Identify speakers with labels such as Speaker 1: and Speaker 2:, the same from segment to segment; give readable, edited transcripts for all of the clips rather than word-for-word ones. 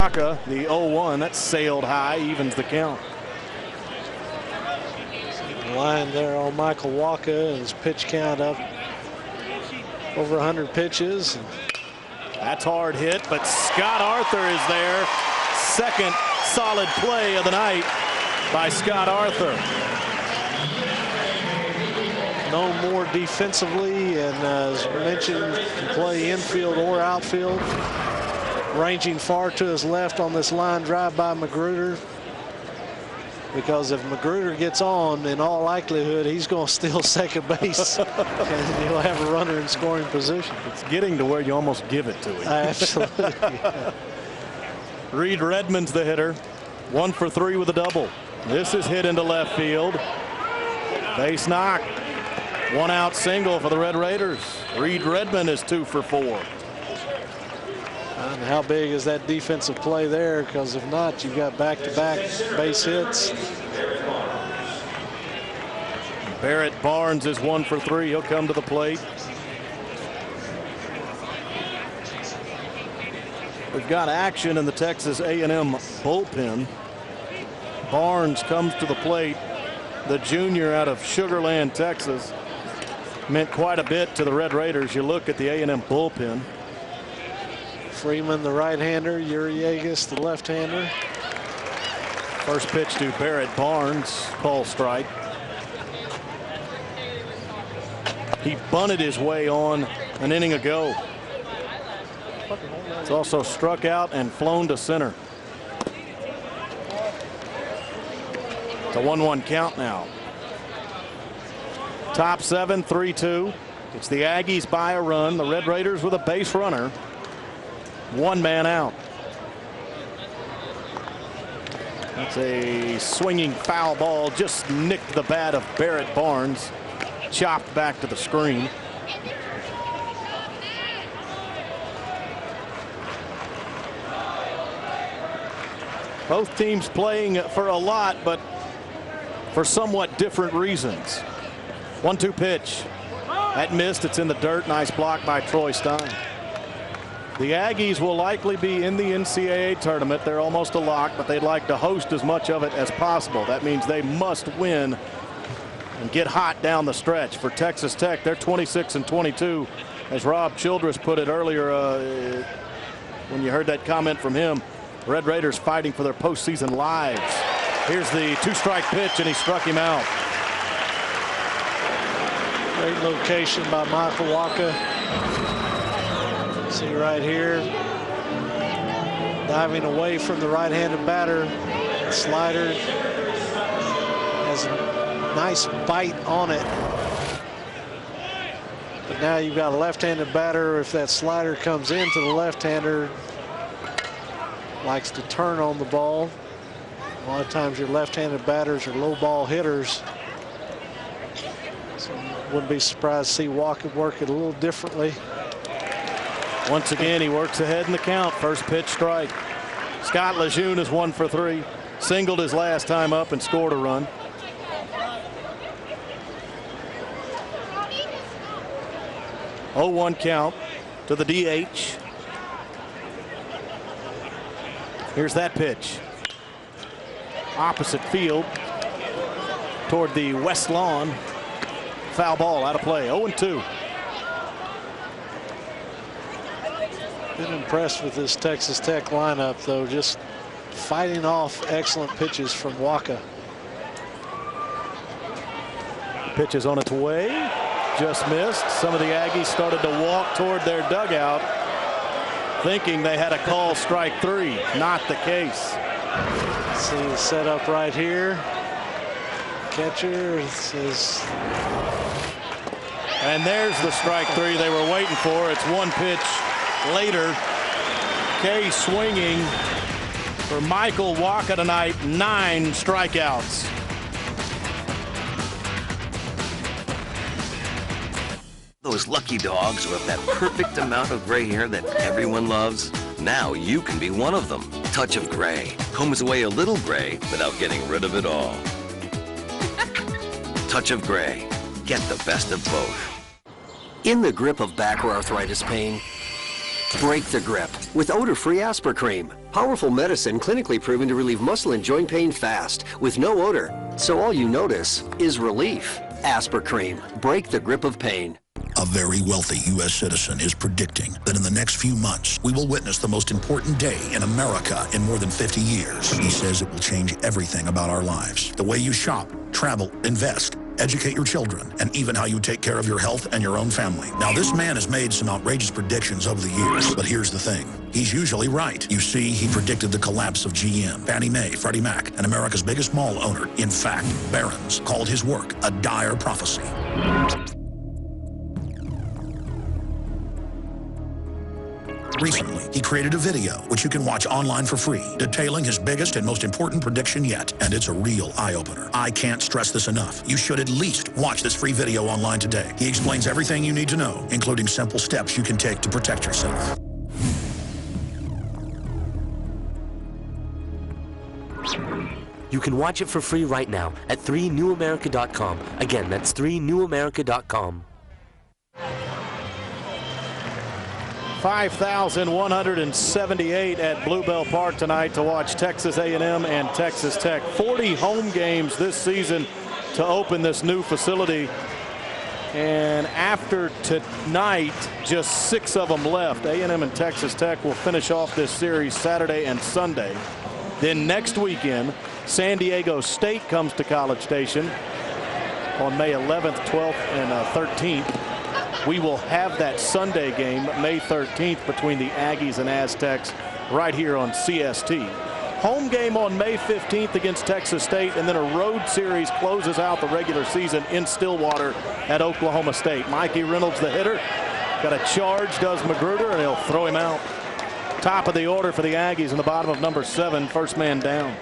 Speaker 1: The 0-1, that sailed high, evens the count.
Speaker 2: Line there on Michael Wacha, and his pitch count up over 100 pitches.
Speaker 1: That's hard hit, but Scott Arthur is there. Second solid play of the night by Scott Arthur.
Speaker 2: Known more defensively, and as mentioned, can play infield or outfield. Ranging far to his left on this line drive by Magruder. Because if Magruder gets on, in all likelihood, he's going to steal second base. And he'll have a runner in scoring position.
Speaker 1: It's getting to where you almost give it to him.
Speaker 2: Absolutely. Yeah.
Speaker 1: Reed Redmond's the hitter. 1 for 3 with a double. This is hit into left field. Base knock. 1 out single for the Red Raiders. Reed Redmond is 2 for 4.
Speaker 2: And how big is that defensive play there? Because if not, you've got back-to-back base hits.
Speaker 1: Barrett Barnes is 1 for 3. He'll come to the plate. We've got action in the Texas A&M bullpen. Barnes comes to the plate. The junior out of Sugar Land, Texas. Meant quite a bit to the Red Raiders. You look at the A&M bullpen.
Speaker 2: Freeman, the right-hander. Uriagas, the left-hander.
Speaker 1: First pitch to Barrett Barnes. Call strike. He bunted his way on an inning ago. He's also struck out and flown to center. It's a 1-1 count now. Top 7, 3-2. It's the Aggies by a run. The Red Raiders with a base runner. 1 man out. That's a swinging foul ball. Just nicked the bat of Barrett Barnes. Chopped back to the screen. Both teams playing for a lot, but for somewhat different reasons. 1-2 pitch. That missed. It's in the dirt. Nice block by Troy Stein. The Aggies will likely be in the NCAA tournament. They're almost a lock, but they'd like to host as much of it as possible. That means they must win and get hot down the stretch. For Texas Tech, they're 26-22. As Rob Childress put it earlier when you heard that comment from him, Red Raiders fighting for their postseason lives. Here's the 2-strike pitch, and he struck him out.
Speaker 2: Great location by Michael Wacha. See right here, diving away from the right-handed batter. Slider has a nice bite on it. But now you've got a left-handed batter. If that slider comes into the left-hander, likes to turn on the ball. A lot of times your left-handed batters are low ball hitters. So wouldn't be surprised to see Wacha work it a little differently.
Speaker 1: Once again, he works ahead in the count. First pitch strike. Scott Lejeune is 1 for 3. Singled his last time up and scored a run. Oh, 1 count to the DH. Here's that pitch. Opposite field toward the west lawn. Foul ball out of play. 0-2.
Speaker 2: Been impressed with this Texas Tech lineup, though, just fighting off excellent pitches from Wacha.
Speaker 1: Pitches on its way, just missed. Some of the Aggies started to walk toward their dugout, thinking they had a call strike 3. Not the case.
Speaker 2: See the setup right here. Catcher says.
Speaker 1: And there's the strike 3 they were waiting for. It's 1 pitch later. Kay swinging for Michael Wacha tonight. 9 strikeouts.
Speaker 3: Those lucky dogs who have that perfect amount of gray hair that everyone loves. Now you can be one of them. Touch of Gray combs away a little gray without getting rid of it all. Touch of Gray. Get the best of both. In the grip of back or arthritis pain,
Speaker 4: Break the grip with odor-free Aspercream. Powerful medicine clinically proven to relieve muscle and joint pain fast with no odor. So all you notice is relief. Aspercream. Break the grip of pain.
Speaker 5: A very wealthy U.S. citizen is predicting that in the next few months, we will witness the most important day in America in more than 50 years. He says it will change everything about our lives. The way you shop, travel, invest, educate your children, and even how you take care of your health and your own family. Now, this man has made some outrageous predictions over the years, but here's the thing. He's usually right. You see, he predicted the collapse of GM, Fannie Mae, Freddie Mac, and America's biggest mall owner. In fact, Barron's called his work a dire prophecy. Recently, he created a video, which you can watch online for free, detailing his biggest and most important prediction yet, and it's a real eye-opener. I can't stress this enough. You should at least watch this free video online today. He explains everything you need to know, including simple steps you can take to protect yourself.
Speaker 6: You can watch it for free right now at 3newamerica.com. Again, that's 3newamerica.com.
Speaker 1: 5,178 at Bluebell Park tonight to watch Texas A&M and Texas Tech. 40 home games this season to open this new facility. And after tonight, just 6 of them left. A&M and Texas Tech will finish off this series Saturday and Sunday. Then next weekend, San Diego State comes to College Station on May 11th, 12th, and 13th. We will have that Sunday game May 13th between the Aggies and Aztecs right here on CST. Home game on May 15th against Texas State, and then a road series closes out the regular season in Stillwater at Oklahoma State. Mikey Reynolds, the hitter, got a charge, does Magruder, and he'll throw him out. Top of the order for the Aggies in the bottom of number 7, first man down.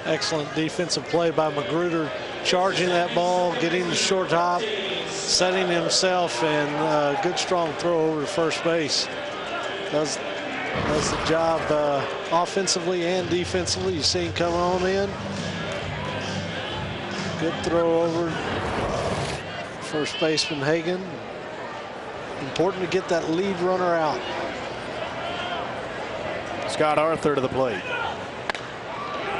Speaker 2: Excellent defensive play by Magruder, charging that ball, getting the short hop, setting himself, and good strong throw over to first base. Does the job offensively and defensively. You see him come on in. Good throw over first baseman Hagan. Important to get that lead runner out.
Speaker 1: Scott Arthur to the plate.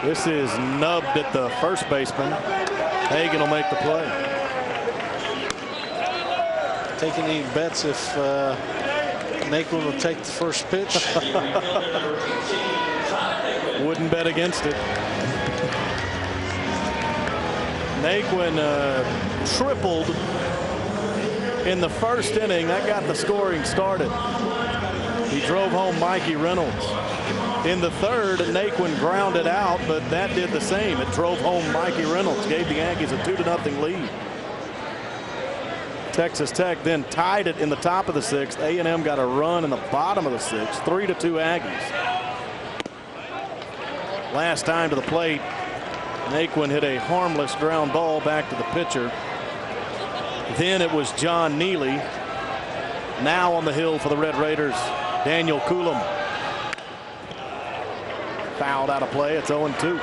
Speaker 1: This is nubbed at the first baseman. Hagan will make the play.
Speaker 2: Taking any bets if Naquin will take the first pitch?
Speaker 1: Wouldn't bet against it. Naquin tripled in the first inning. That got the scoring started. He drove home Mikey Reynolds. In the third, Naquin grounded out, but that did the same. It drove home Mikey Reynolds, gave the Aggies a 2-0 lead. Texas Tech then tied it in the top of the 6th. A&M got a run in the bottom of the 6th, 3-2 Aggies. Last time to the plate, Naquin hit a harmless ground ball back to the pitcher. Then it was John Neely. Now on the hill for the Red Raiders, Daniel Coulomb. Fouled out of play. It's 0-2.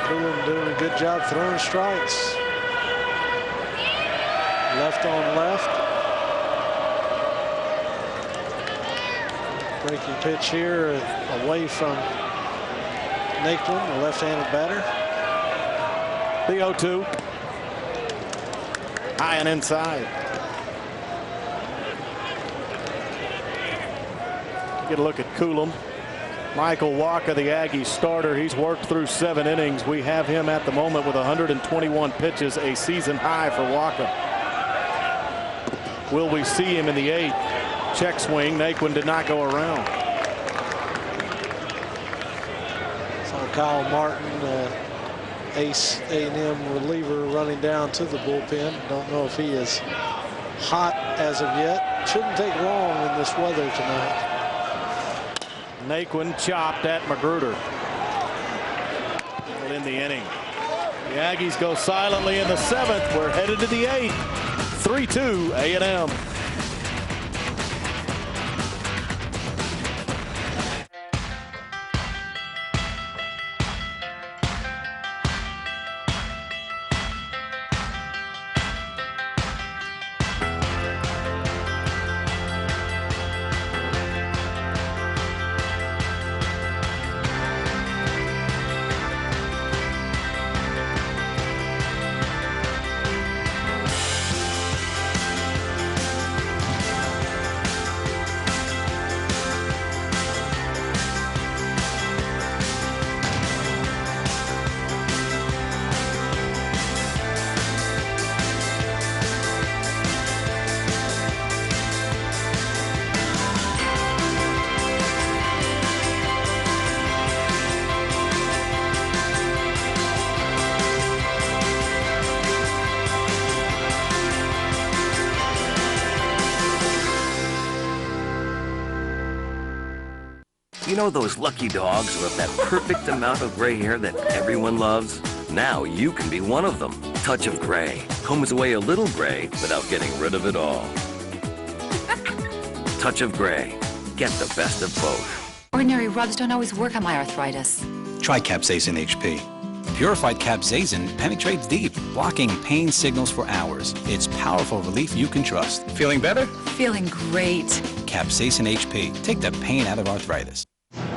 Speaker 2: Coulomb doing a good job throwing strikes. Left on left. Breaking pitch here away from Naquin, the left-handed batter.
Speaker 1: The 0-2. High and inside. Get a look at Coulomb. Michael Wacha, the Aggies starter. He's worked through 7 innings. We have him at the moment with 121 pitches, a season high for Wacha. Will we see him in the 8th? Check swing. Naquin did not go around.
Speaker 2: Saw Kyle Martin, ace A&M reliever, running down to the bullpen. Don't know if he is hot as of yet. Shouldn't take long in this weather tonight.
Speaker 1: Naquin chopped at Magruder. In the inning. The Aggies go silently in the 7th. We're headed to the 8th. 3-2 A&M.
Speaker 3: know those lucky dogs who have that perfect amount of gray hair that everyone loves? Now you can be one of them. Touch of Gray combs away a little gray without getting rid of it all. Touch of Gray. Get the best of both.
Speaker 7: Ordinary rubs don't always work on my arthritis.
Speaker 8: Try Capsaicin HP. Purified capsaicin penetrates deep, blocking pain signals for hours. It's powerful relief you can trust. Feeling better?
Speaker 7: Feeling great.
Speaker 8: Capsaicin HP. Take the pain out of arthritis.
Speaker 1: Well,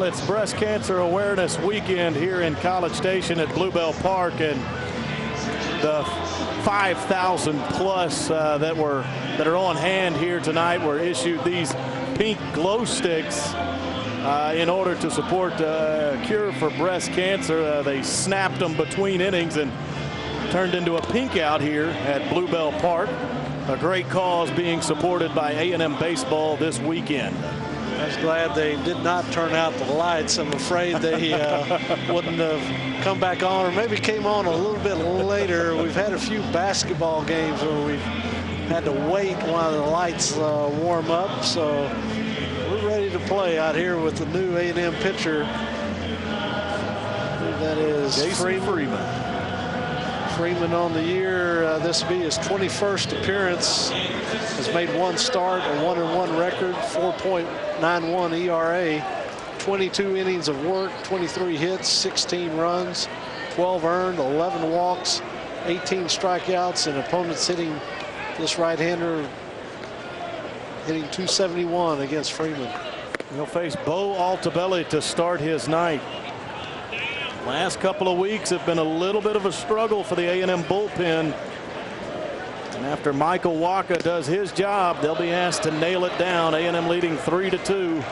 Speaker 1: it's Breast Cancer Awareness Weekend here in College Station at Bluebell Park, and the 5,000 plus that are on hand here tonight were issued these pink glow sticks in order to support Cure for Breast Cancer. They snapped them between innings and turned into a pink out here at Bluebell Park. A great cause being supported by A&M baseball this weekend.
Speaker 2: I was glad they did not turn out the lights. I'm afraid they wouldn't have come back on, or maybe came on a little bit later. We've had a few basketball games where we've had to wait while the lights warm up. So we're ready to play out here with the new A&M pitcher. That is
Speaker 1: Jason Freeman.
Speaker 2: Freeman on the year. This will be his 21st appearance. Has made one start, a 1-1 record, 4.91 ERA, 22 innings of work, 23 hits, 16 runs, 12 earned, 11 walks, 18 strikeouts, and opponents hitting this right-hander hitting .271 against Freeman.
Speaker 1: He'll face Bo Altobelli to start his night. Last couple of weeks have been a little bit of a struggle for the A&M bullpen. And after Michael Waka does his job, they'll be asked to nail it down. A&M leading 3-2,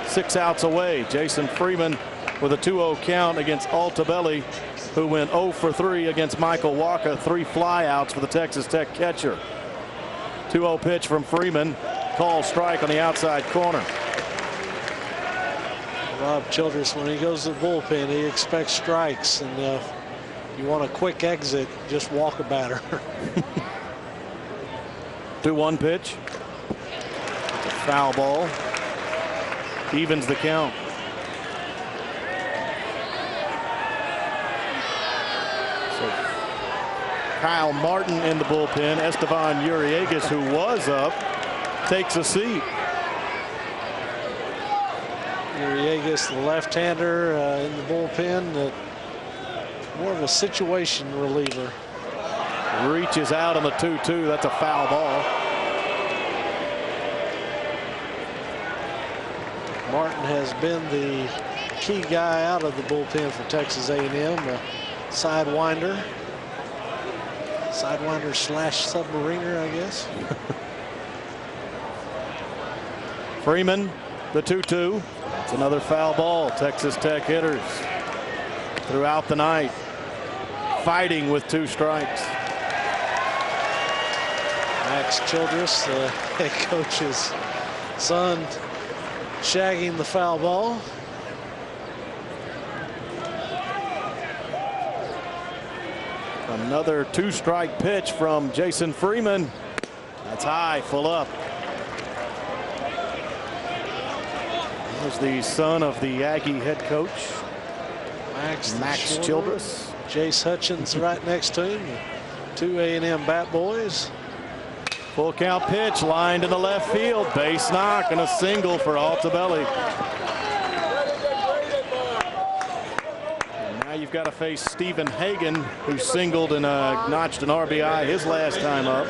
Speaker 1: 6 outs away. Jason Freeman with a 2-0 count against Altobelli, who went 0 for 3 against Michael Waka. 3 flyouts for the Texas Tech catcher. 2-0 pitch from Freeman. Call strike on the outside corner.
Speaker 2: Rob Childress, when he goes to the bullpen, he expects strikes, and you want a quick exit, just walk a batter.
Speaker 1: 2-1 pitch. Foul ball. Evens the count. So Kyle Martin in the bullpen. Estevan Uriagas, who was up, takes a seat.
Speaker 2: Uriagas, the left-hander in the bullpen, more of a situation reliever.
Speaker 1: Reaches out on the 2-2. That's a foul ball.
Speaker 2: Martin has been the key guy out of the bullpen for Texas A&M. A sidewinder slash submariner, I guess.
Speaker 1: Freeman, the 2-2. It's another foul ball. Texas Tech hitters throughout the night fighting with 2 strikes.
Speaker 2: Max Childress, the head coach's son, shagging the foul ball.
Speaker 1: Another 2-strike pitch from Jason Freeman. That's high, full up. There's the son of the Aggie head coach, Max Childress.
Speaker 2: Jace Hutchins right next to him. 2 A&M bat boys.
Speaker 1: Full count pitch, lined in the left field. Base knock and a single for Altobelli. And now you've got to face Stephen Hagan, who singled and notched an RBI his last time up.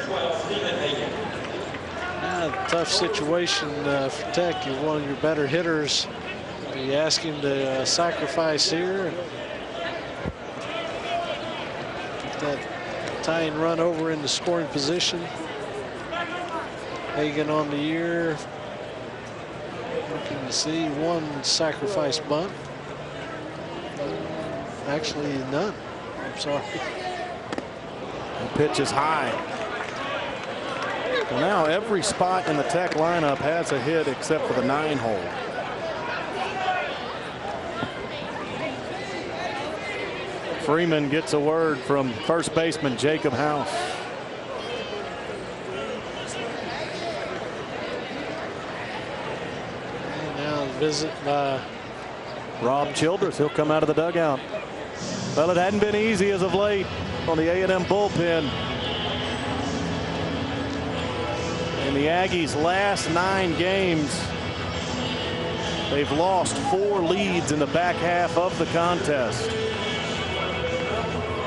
Speaker 2: Tough situation for Tech. You're one of your better hitters. You ask him to sacrifice here. Get that tying run over into scoring position. Hagan on the year. Looking to see 1 sacrifice bunt. Actually, none. I'm sorry.
Speaker 1: The pitch is high. Well, now every spot in the Tech lineup has a hit except for the 9-hole. Freeman gets a word from first baseman Jacob House.
Speaker 2: visit by
Speaker 1: Rob Childress. He'll come out of the dugout. Well, it hadn't been easy as of late on the A&M bullpen. In the Aggies' last 9 games, they've lost 4 leads in the back half of the contest.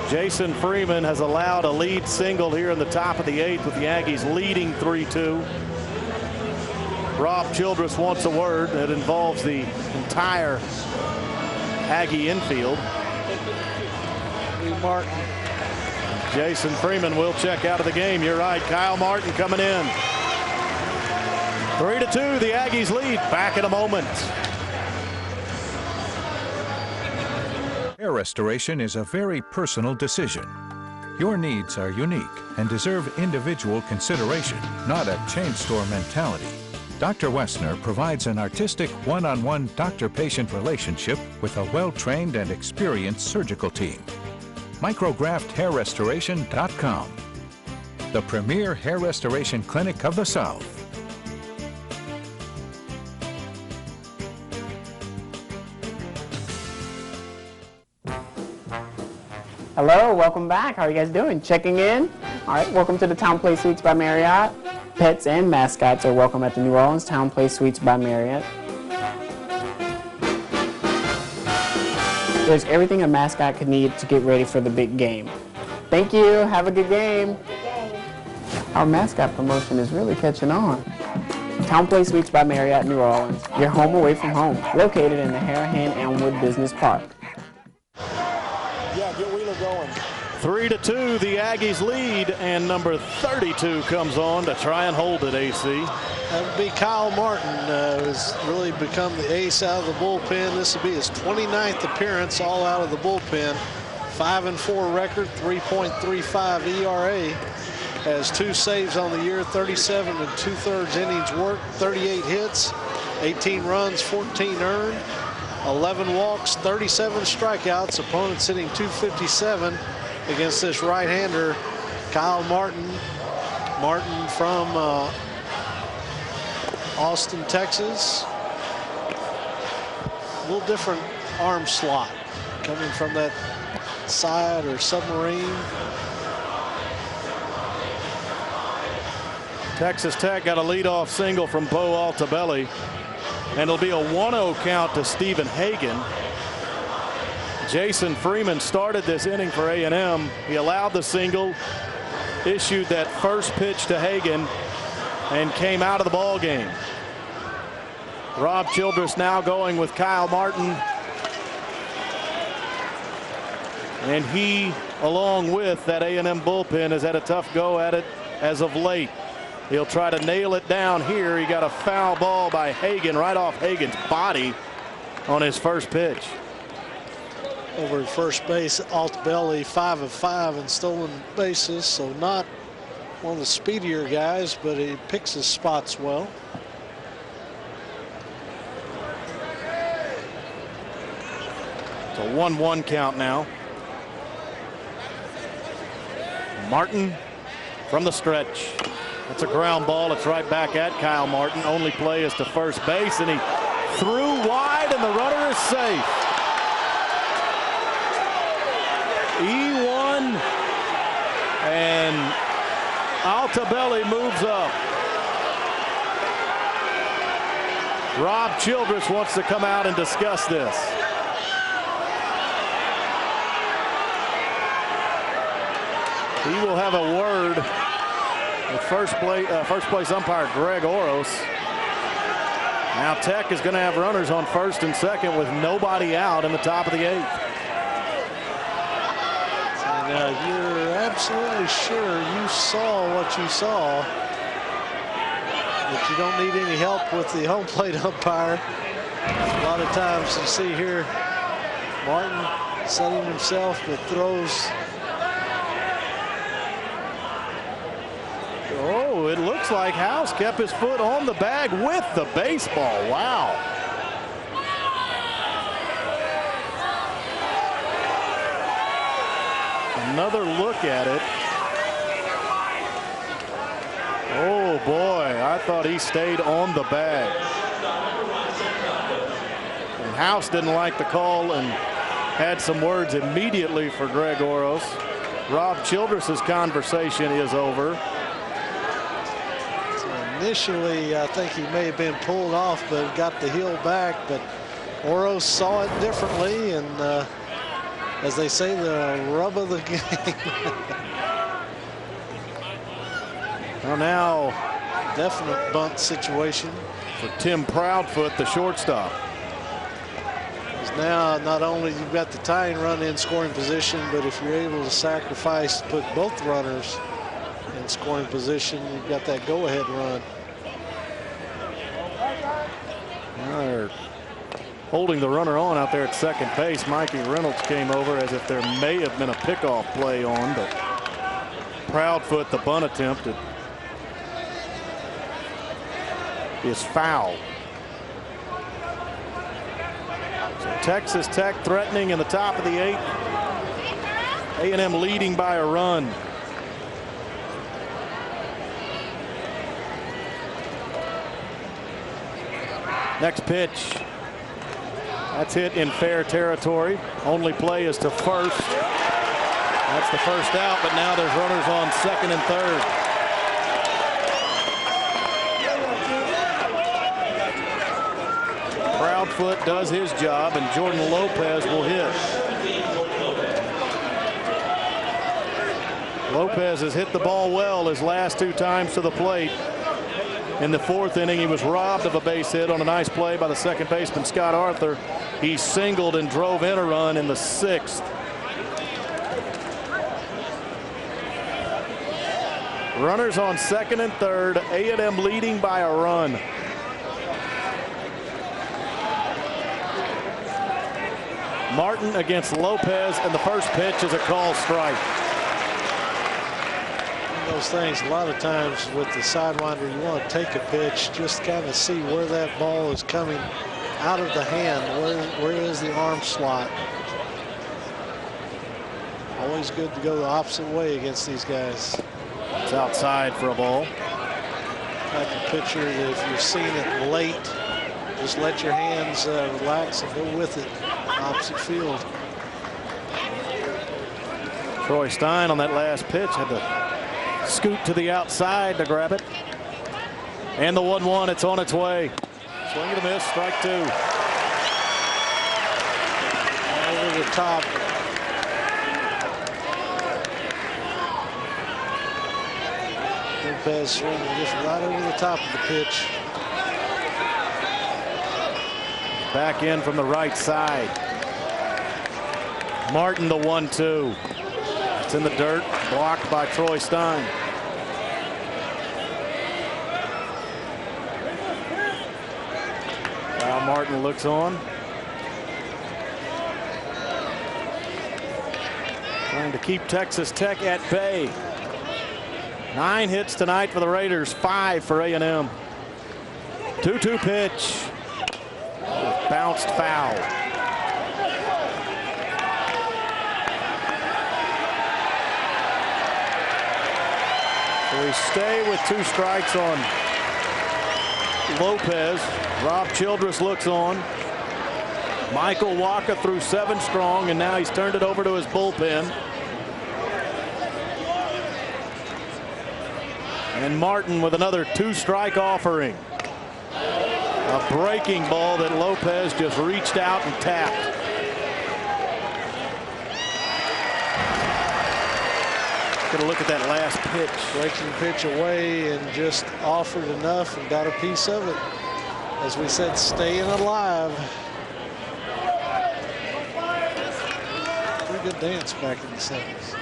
Speaker 1: Jason Freeman has allowed a lead single here in the top of the 8th with the Aggies leading 3-2. Rob Childress wants a word that involves the entire Aggie infield.
Speaker 2: Martin.
Speaker 1: Jason Freeman will check out of the game. You're right. Kyle Martin coming in. 3-2, the Aggies lead. Back in a moment.
Speaker 9: Hair restoration is a very personal decision. Your needs are unique and deserve individual consideration, not a chain store mentality. Dr. Wessner provides an artistic one-on-one doctor-patient relationship with a well-trained and experienced surgical team. MicrograftHairRestoration.com, the premier hair restoration clinic of the South.
Speaker 10: Hello, welcome back. How are you guys doing? Checking in? All right, welcome to the Town Place Suites by Marriott. Pets and mascots are welcome at the New Orleans Town Place Suites by Marriott. There's everything a mascot could need to get ready for the big game. Thank you. Have a good game. Our mascot promotion is really catching on. Town Place Suites by Marriott, New Orleans. Your home away from home. Located in the Harahan Elmwood Business Park.
Speaker 2: Yeah, get Wheeler going.
Speaker 1: 3-2, the Aggies lead, and number 32 comes on to try and hold it, AC.
Speaker 2: That would be Kyle Martin, who's really become the ace out of the bullpen. This will be his 29th appearance all out of the bullpen. 5-4 record, 3.35 ERA. Has 2 saves on the year, 37 2/3 innings worked, 38 hits, 18 runs, 14 earned, 11 walks, 37 strikeouts. Opponents hitting .257 against this right-hander, Kyle Martin. Martin from Austin, Texas. A little different arm slot coming from that side or submarine.
Speaker 1: Texas Tech got a leadoff single from Bo Altobelli, and it'll be a 1-0 count to Stephen Hagan. Jason Freeman started this inning for A&M. He allowed the single, issued that first pitch to Hagan, and came out of the ball game. Rob Childress now going with Kyle Martin, and he, along with that A&M bullpen, has had a tough go at it as of late. He'll try to nail it down here. He got a foul ball by Hagan right off Hagan's body on his first pitch.
Speaker 2: Over at first base, Altobelli 5 of 5 in stolen bases, so not one of the speedier guys, but he picks his spots well.
Speaker 1: It's a 1-1 count now. Martin from the stretch. It's a ground ball. It's right back at Kyle Martin. Only play is to first base, and he threw wide, and the runner is safe. E1, and Altobelli moves up. Rob Childress wants to come out and discuss this. He will have a word with first place umpire Greg Oros. Now Tech is going to have runners on first and second with nobody out in the top of the 8th.
Speaker 2: And you're absolutely sure you saw what you saw, that you don't need any help with the home plate umpire. A lot of times you see here Martin setting himself with throws.
Speaker 1: Oh, it looks like House kept his foot on the bag with the baseball. Wow. Another look at it. Oh boy, I thought he stayed on the bag. House didn't like the call and had some words immediately for Greg Oros. Rob Childress's conversation is over.
Speaker 2: So initially, I think he may have been pulled off, but got the heel back. But Oros saw it differently, and as they say, the rub of the game.
Speaker 1: Well, now,
Speaker 2: definite bunt situation
Speaker 1: for Tim Proudfoot, the shortstop.
Speaker 2: Now, not only you've got the tying run in scoring position, but if you're able to sacrifice to put both runners in scoring position, you've got that go-ahead run.
Speaker 1: They're holding the runner on out there at second base. Mikey Reynolds came over as if there may have been a pickoff play on, but Proudfoot, the bunt attempt, is foul. Texas Tech threatening in the top of the 8th. A&M leading by a run. Next pitch. That's hit in fair territory. Only play is to first. That's the first out, but now there's runners on second and third. Proudfoot does his job, and Jordan Lopez will hit. Lopez has hit the ball well his last 2 times to the plate. In the 4th inning, he was robbed of a base hit on a nice play by the second baseman, Scott Arthur. He singled and drove in a run in the 6th. Runners on second and third, A&M leading by a run. Martin against Lopez, and the first pitch is a call strike.
Speaker 2: Those things, a lot of times with the sidewinder, you want to take a pitch, just kind of see where that ball is coming out of the hand. Where is the arm slot? Always good to go the opposite way against these guys.
Speaker 1: It's outside for a ball.
Speaker 2: Type of pitcher that if you're seeing it late, just let your hands relax and go with it. Opposite field.
Speaker 1: Troy Stein on that last pitch had to scoot to the outside to grab it. And the 1-1, it's on its way. Swing and a miss, strike 2.
Speaker 2: Over the top. Lopez swinging just right over the top of the pitch.
Speaker 1: Back in from the right side. Martin, the 1-2. It's in the dirt, blocked by Troy Stein. Kyle Martin looks on. Trying to keep Texas Tech at bay. 9 hits tonight for the Raiders, 5 for A&M. 2-2 pitch. Bounced foul. So we stay with 2 strikes on Lopez. Rob Childress looks on. Michael Walker threw 7 strong, and now he's turned it over to his bullpen. And Martin with another 2-strike offering. A breaking ball that Lopez just reached out and tapped. Get a look at that last pitch.
Speaker 2: Breaking pitch away and just offered enough and got a piece of it. As we said, staying alive. Pretty good dance back in the 70s.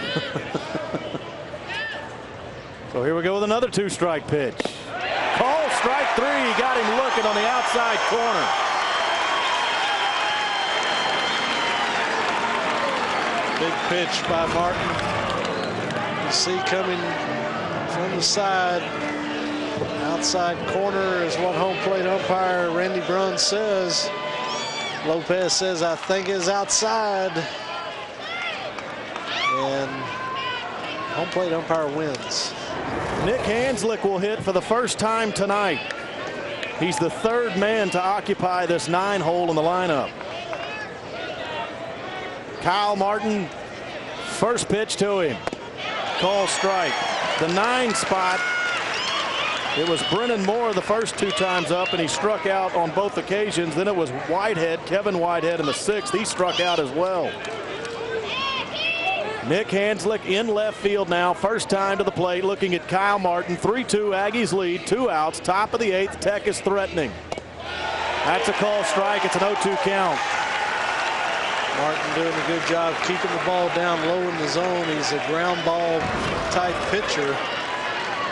Speaker 1: So here we go with another 2-strike pitch. Call strike 3. Got him looking on the outside corner.
Speaker 2: Big pitch by Martin. You see coming from the side. Outside corner is what home plate umpire Randy Brunn says. Lopez says, I think it's outside. And home plate umpire wins.
Speaker 1: Nick Hanslick will hit for the first time tonight. He's the 3rd man to occupy this 9 hole in the lineup. Kyle Martin, first pitch to him. Call strike. The 9 spot. It was Brennan Moore the first 2 times up, and he struck out on both occasions. Then it was Whitehead, Kevin Whitehead in the 6th. He struck out as well. Nick Hanslick in left field now. First time to the plate, looking at Kyle Martin. 3-2 Aggies lead, 2 outs. Top of the 8th. Tech is threatening. That's a call strike. It's an 0-2 count.
Speaker 2: Martin doing a good job keeping the ball down low in the zone. He's a ground ball type pitcher.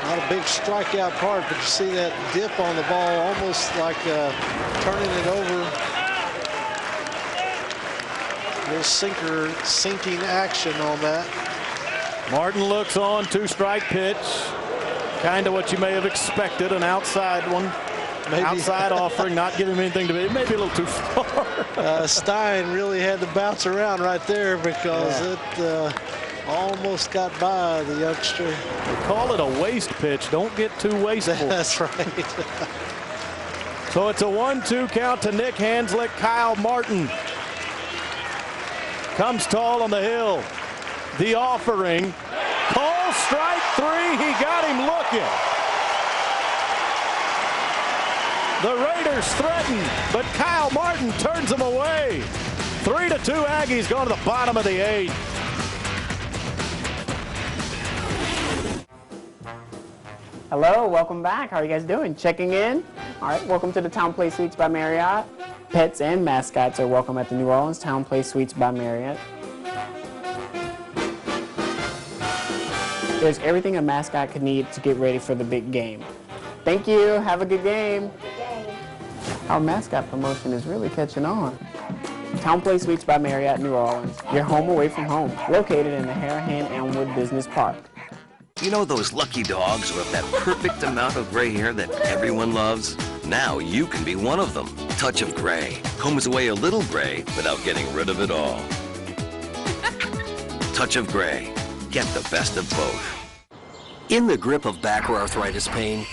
Speaker 2: Not a big strikeout part, but you see that dip on the ball, almost like turning it over. Little sinking action on that.
Speaker 1: Martin looks on, 2-strike pitch. Kind of what you may have expected, an outside one. Maybe. Outside offering, not giving him anything to be. It may be a little too far.
Speaker 2: Stein really had to bounce around right there because it almost got by the youngster.
Speaker 1: They call it a waste pitch. Don't get too wasteful.
Speaker 2: That's right.
Speaker 1: So it's a 1-2 count to Nick Hanslick. Kyle Martin comes tall on the hill. The offering. Call strike 3. He got him looking. The Raiders threaten, but Kyle Martin turns them away. 3-2 Aggies go to the bottom of the 8th.
Speaker 10: Hello, welcome back. How are you guys doing? Checking in? All right, welcome to the Town Place Suites by Marriott. Pets and mascots are welcome at the New Orleans Town Place Suites by Marriott. There's everything a mascot could need to get ready for the big game. Thank you. Have a good game. Our mascot promotion is really catching on. Town Place Suites by Marriott, New Orleans. Your home away from home. Located in the Harahan Elmwood Business Park.
Speaker 3: You know those lucky dogs who have that perfect amount of gray hair that everyone loves? Now you can be one of them. Touch of Gray combs away a little gray without getting rid of it all. Touch of Gray. Get the best of both.
Speaker 4: In the grip of back or arthritis pain,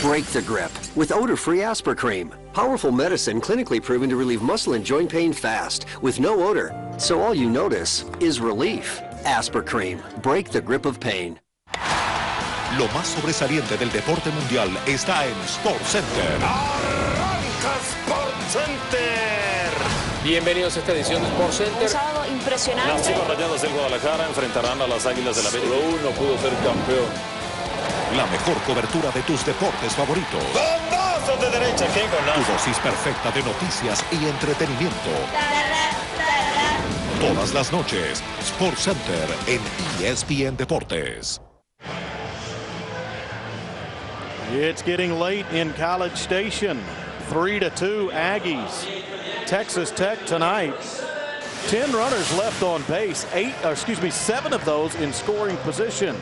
Speaker 4: break the grip with odor-free Aspercream. Powerful medicine clinically proven to relieve muscle and joint pain fast with no odor. So all you notice is relief. Aspercream. Break the grip of pain.
Speaker 11: Lo más sobresaliente del deporte mundial está en SportsCenter.
Speaker 12: ¡Arranca SportsCenter!
Speaker 13: Bienvenidos a esta edición de SportsCenter.
Speaker 14: Un sábado impresionante.
Speaker 12: Las Chivas Rayadas del Guadalajara enfrentarán a las Águilas del América.
Speaker 13: Solo uno pudo ser campeón.
Speaker 11: La mejor cobertura de tus deportes favoritos.
Speaker 12: ¡Bombazo de derecha! ¡Qué golazo!
Speaker 11: Tu dosis perfecta de noticias y entretenimiento. Todas las noches, SportsCenter en ESPN Deportes.
Speaker 1: It's getting late in College Station. 3-2 Aggies. Texas Tech tonight. 10 runners left on base. 7 of those in scoring position.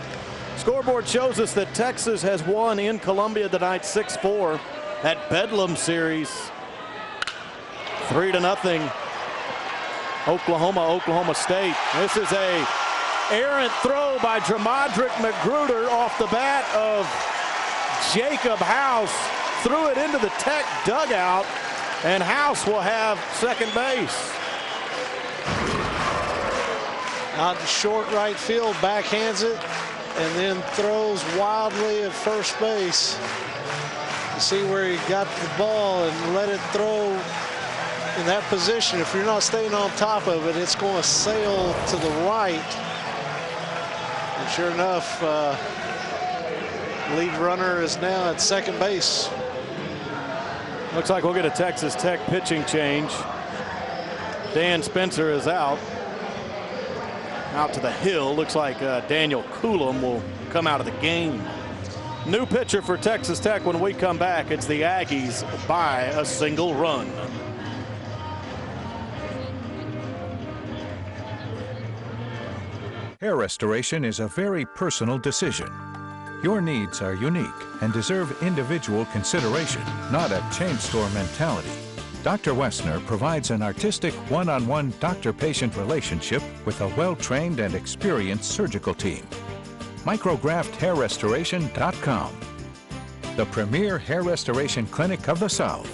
Speaker 1: Scoreboard shows us that Texas has won in Columbia tonight 6-4 at Bedlam Series. 3-0. Oklahoma State. This is a errant throw by Dramadric Magruder off the bat of Jacob House. Threw it into the Tech dugout, and House will have second base.
Speaker 2: Out to short right field, backhands it, and then throws wildly at first base. You see where he got the ball and let it throw in that position. If you're not staying on top of it, it's going to sail to the right. And sure enough, lead runner is now at second base.
Speaker 1: Looks like we'll get a Texas Tech pitching change. Dan Spencer is out. Out to the hill. Looks like Daniel Coulomb will come out of the game. New pitcher for Texas Tech when we come back. It's the Aggies by a single run.
Speaker 9: Hair restoration is a very personal decision. Your needs are unique and deserve individual consideration, not a chain store mentality. Dr. Wessner provides an artistic one-on-one doctor-patient relationship with a well-trained and experienced surgical team. MicrograftHairRestoration.com, the premier hair restoration clinic of the South.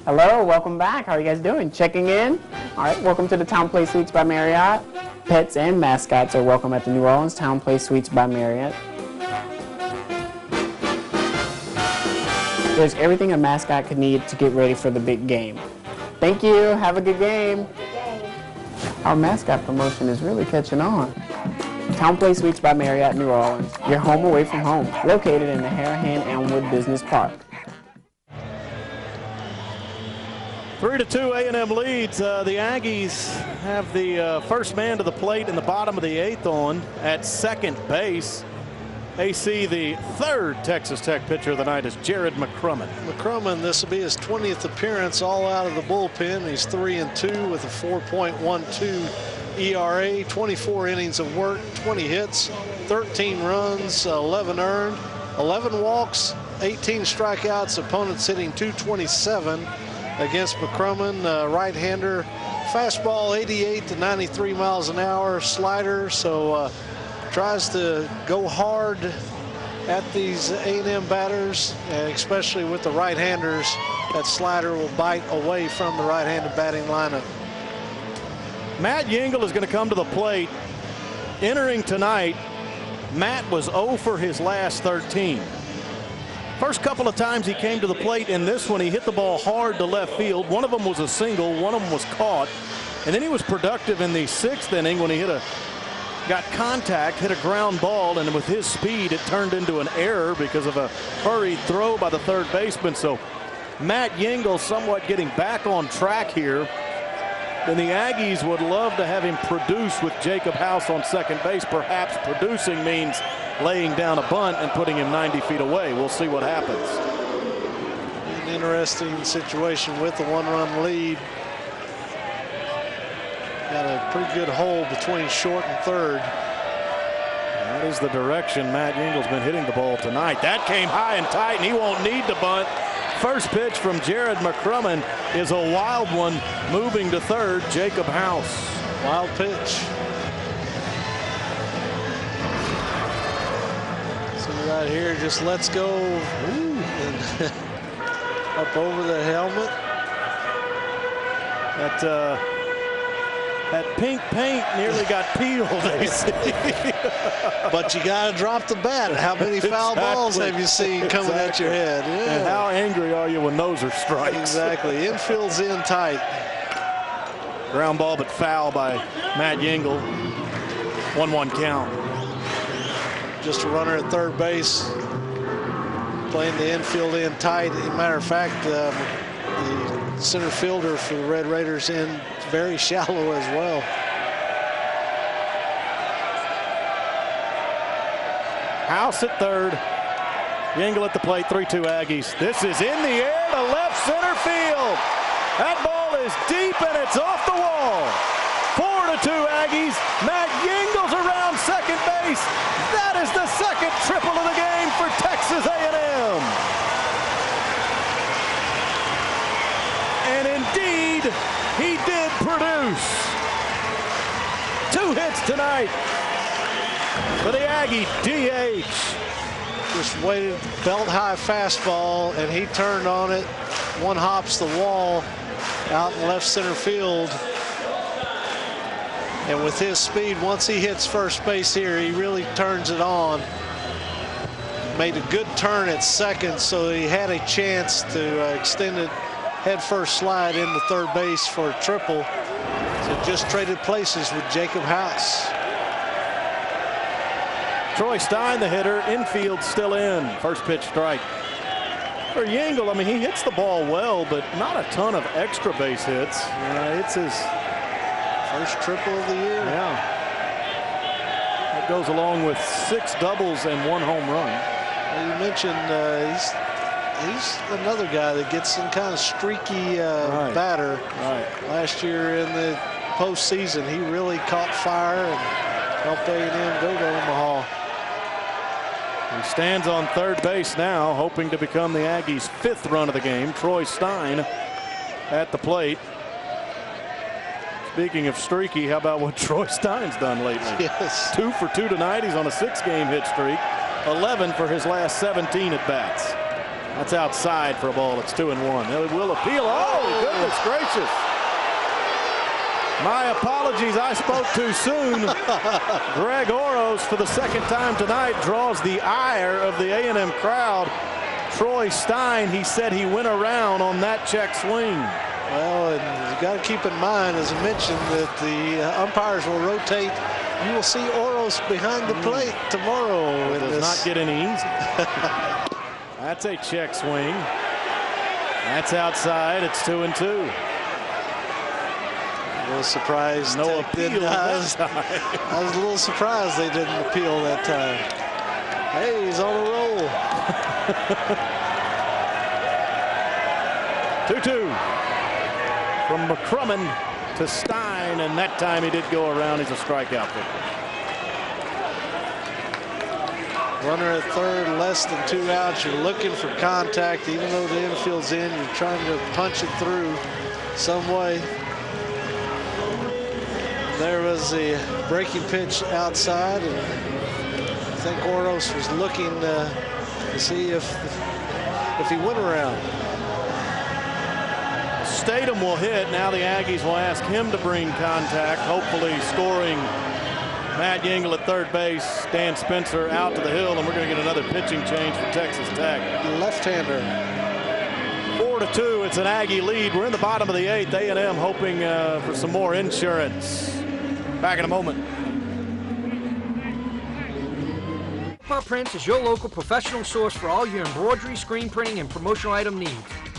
Speaker 10: Hello, welcome back. How are you guys doing? Checking in? All right, welcome to the Town Place Suites by Marriott. Pets and mascots are welcome at the New Orleans Town Place Suites by Marriott. There's everything a mascot could need to get ready for the big game. Thank you. Have a good game. Our mascot promotion is really catching on. Town Place Suites by Marriott, New Orleans. Your home away from home. Located in the Harahan Elmwood Business Park.
Speaker 1: 3-2 A&M leads. The Aggies have the first man to the plate in the bottom of the 8th on at second base. AC, the third Texas Tech pitcher of the night, is Jared McCrummen.
Speaker 2: McCrummen, this will be his 20th appearance all out of the bullpen. He's 3-2 with a 4.12 ERA, 24 innings of work, 20 hits, 13 runs, 11 earned, 11 walks, 18 strikeouts. Opponents hitting .227 against McCrummen, right-hander. Fastball 88 to 93 miles an hour, slider, so tries to go hard at these A&M batters, and especially with the right-handers. That slider will bite away from the right-handed batting lineup.
Speaker 1: Matt Yingle is going to come to the plate. Entering tonight, Matt was 0 for his last 13. First couple of times he came to the plate in this one, he hit the ball hard to left field. One of them was a single, one of them was caught. And then he was productive in the 6th inning when he got contact, hit a ground ball, and with his speed it turned into an error because of a hurried throw by the third baseman. So Matt Yingle somewhat getting back on track here. And the Aggies would love to have him produce with Jacob House on second base. Perhaps producing means laying down a bunt and putting him 90 feet away. We'll see what happens.
Speaker 2: An interesting situation with the 1-run lead. Got a pretty good hole between short and third.
Speaker 1: That is the direction Matt Yingle's been hitting the ball tonight. That came high and tight, and he won't need to bunt. First pitch from Jared McCrummen is a wild one, moving to third, Jacob House.
Speaker 2: Wild pitch. So right here, just lets go. And up over the helmet.
Speaker 1: That pink paint nearly got peeled, AC.
Speaker 2: But you got to drop the bat. How many foul balls have you seen coming at your head? Yeah.
Speaker 1: And how angry are you when those are strikes?
Speaker 2: Exactly. Infield's in tight.
Speaker 1: Ground ball, but foul by Matt Yingle. 1-1 count.
Speaker 2: Just a runner at third base. Playing the infield in tight. As a matter of fact, the center fielder for the Red Raiders in very shallow as well.
Speaker 1: House at third. Yingle at the plate. 3-2 Aggies. This is in the air to left center field. That ball is deep and it's off the wall. 4-2 Aggies. Matt Yingle's around second base. That is the second triple of the game for Texas A&M. And indeed, he did produce. 2 hits tonight for the Aggie DH.
Speaker 2: Just waited, belt high fastball, and he turned on it. One hops the wall out in left center field. And with his speed, once he hits first base here, he really turns it on. Made a good turn at second, so he had a chance to extend it head first slide into third base for a triple. So just traded places with Jacob House.
Speaker 1: Troy Stein, the hitter, infield still in. First pitch strike. For Yingle, I mean, he hits the ball well, but not a ton of extra base hits. It's his
Speaker 2: first triple of the year.
Speaker 1: Yeah. That goes along with 6 doubles and 1 home run.
Speaker 2: Well, you mentioned he's another guy that gets some kind of streaky batter.
Speaker 1: Right.
Speaker 2: Last year in the postseason, he really caught fire and helped A&M go to Omaha.
Speaker 1: He stands on third base now, hoping to become the Aggies' 5th run of the game. Troy Stein at the plate. Speaking of streaky, how about what Troy Stein's done lately?
Speaker 2: Yes.
Speaker 1: 2 for 2 tonight. He's on a 6-game hit streak. 11 for his last 17 at bats. That's outside for a ball. It's 2-1. They will appeal. Oh, goodness gracious. My apologies, I spoke too soon. Greg Oros, for the second time tonight, draws the ire of the A&M crowd. Troy Stein, he said he went around on that check swing.
Speaker 2: Well, and you got to keep in mind, as I mentioned, that the umpires will rotate. You will see Oros behind the plate tomorrow.
Speaker 1: It does not get any easier. That's a check swing. That's outside. It's 2-2.
Speaker 2: A little surprised.
Speaker 1: No appeal
Speaker 2: I was a little surprised they didn't appeal that time. Hey, he's on a roll.
Speaker 1: 2-2 from McCrummon to Stein, and that time he did go around. He's a strikeout pitcher.
Speaker 2: Runner at third, less than 2 outs. You're looking for contact, even though the infield's in. You're trying to punch it through some way. There was the breaking pitch outside, and I think Oros was looking to see if he went around.
Speaker 1: Statham will hit. Now the Aggies will ask him to bring contact, hopefully scoring Matt Yingle at third base. Dan Spencer out to the hill, and we're going to get another pitching change for Texas Tech.
Speaker 2: Left-hander.
Speaker 1: 4-2. It's an Aggie lead. We're in the bottom of the 8th. A&M hoping for some more insurance. Back in a moment.
Speaker 14: Faux Pas Prints is your local professional source for all your embroidery, screen printing, and promotional item needs.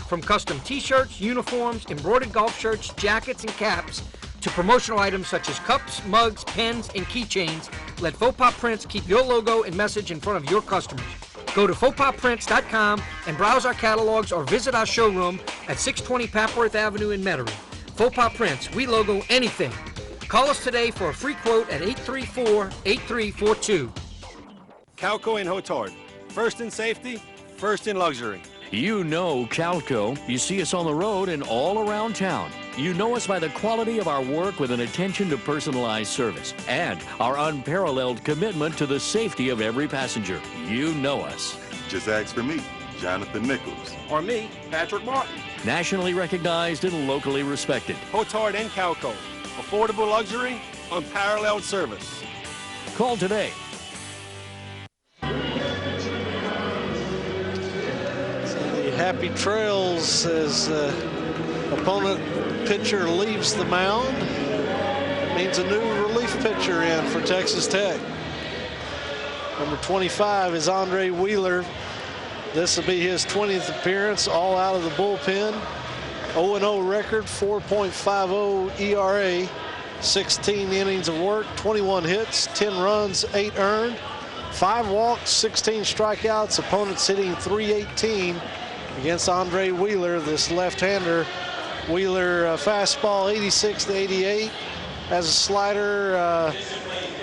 Speaker 14: From custom t-shirts, uniforms, embroidered golf shirts, jackets, and caps, to promotional items such as cups, mugs, pens, and keychains, let Faux Pas Prints keep your logo and message in front of your customers. Go to FauxPasPrints.com and browse our catalogs or visit our showroom at 620 Papworth Avenue in Metairie. Faux Pas Prints, we logo anything. Call us today for a free quote at 834-8342.
Speaker 15: Calco and Hotard. First in safety, first in luxury.
Speaker 16: You know Calco. You see us on the road and all around town. You know us by the quality of our work with an attention to personalized service and our unparalleled commitment to the safety of every passenger. You know us.
Speaker 17: Just ask for me, Jonathan Nichols.
Speaker 15: Or me, Patrick Martin.
Speaker 16: Nationally recognized and locally respected.
Speaker 15: Hotard and Calco. Affordable luxury, unparalleled service.
Speaker 16: Call today.
Speaker 2: Happy trails as opponent pitcher leaves the mound. It means a new relief pitcher in for Texas Tech. Number 25 is Andre Wheeler. This will be his 20th appearance, all out of the bullpen. 0-0 record, 4.50 ERA, 16 innings of work, 21 hits, 10 runs, 8 earned, 5 walks, 16 strikeouts. Opponents hitting .318 against Andre Wheeler, this left-hander. Wheeler fastball 86 to 88. Has a slider,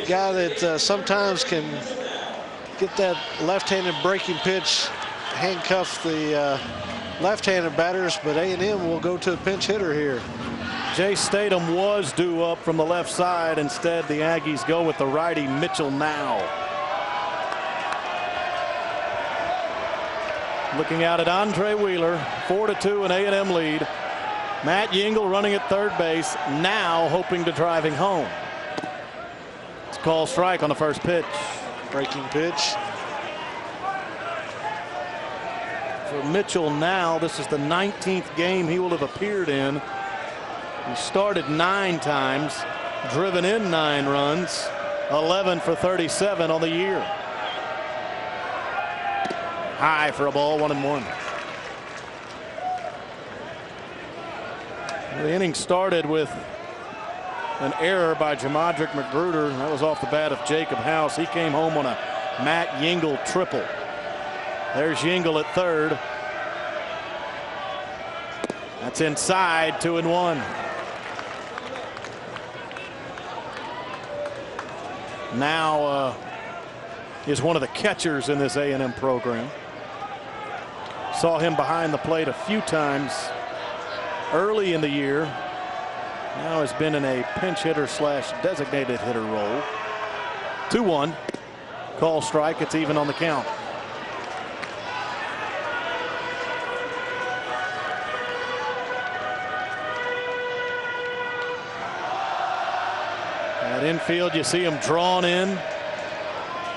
Speaker 2: guy that sometimes can get that left-handed breaking pitch, handcuff the left-handed batters, but A&M will go to a pinch hitter here.
Speaker 1: Jay Statham was due up from the left side. Instead, the Aggies go with the righty Mitchell Now. Looking out at Andre Wheeler, 4-2 an A&M lead. Matt Yingle running at third base, now hoping to drive him home. It's a call strike on the first pitch.
Speaker 2: Breaking pitch.
Speaker 1: For Mitchell Now, this is the 19th game he will have appeared in. He started 9 times, driven in 9 runs, 11 for 37 on the year. High for a ball, 1-1. The inning started with an error by Jamadric Magruder. That was off the bat of Jacob House. He came home on a Matt Yingle triple. There's Yingle at third. That's inside, 2-1. Now is one of the catchers in this A&M program. Saw him behind the plate a few times early in the year. Now has been in a pinch hitter / designated hitter role. 2-1. Call strike. It's even on the count. At infield, you see him drawn in.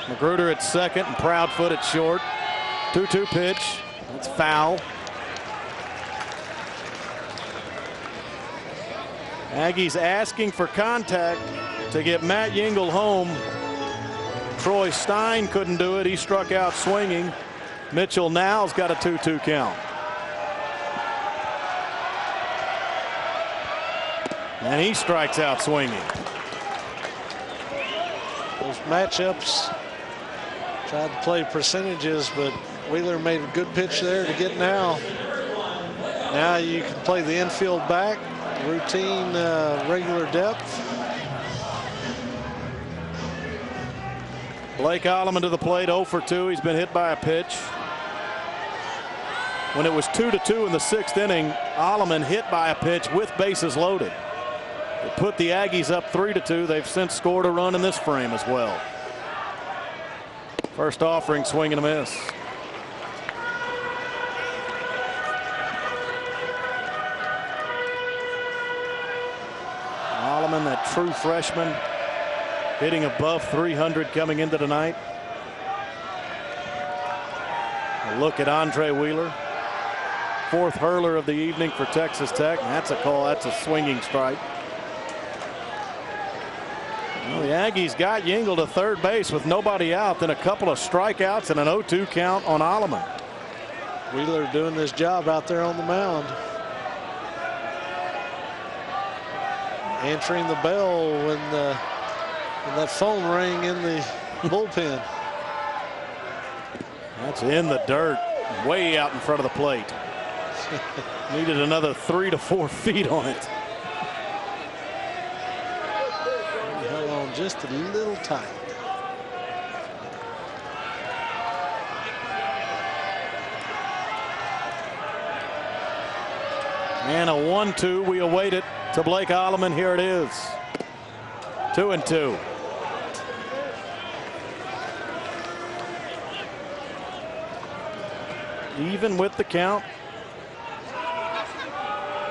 Speaker 1: Magruder at second and Proudfoot at short. 2-2 pitch. That's foul. Aggies asking for contact to get Matt Yingle home. Troy Stein couldn't do it. He struck out swinging. Mitchell now's got a 2-2 count. And he strikes out swinging.
Speaker 2: Those matchups tried to play percentages, but Wheeler made a good pitch there to get now. Now you can play the infield back, routine, regular depth.
Speaker 1: Blake Alleman to the plate, 0 for 2. He's been hit by a pitch. When it was 2-2 in the 6th inning, Alleman hit by a pitch with bases loaded. It put the Aggies up 3-2. They've since scored a run in this frame as well. First offering, swing and a miss. Alleman, that true freshman, hitting above 300 coming into tonight. A look at Andre Wheeler. 4th hurler of the evening for Texas Tech. And that's a call. That's a swinging strike. Well, the Aggies got Yingle to third base with nobody out, then a couple of strikeouts and an 0-2 count on Alleman.
Speaker 2: Wheeler doing his job out there on the mound. Answering the bell when that phone rang in the bullpen.
Speaker 1: That's in the dirt, way out in front of the plate. Needed another 3 to 4 feet on it.
Speaker 2: Held on just a little tight.
Speaker 1: And a 1-2. We await it to Blake Alleman. Here it is. 2-2. Even with the count.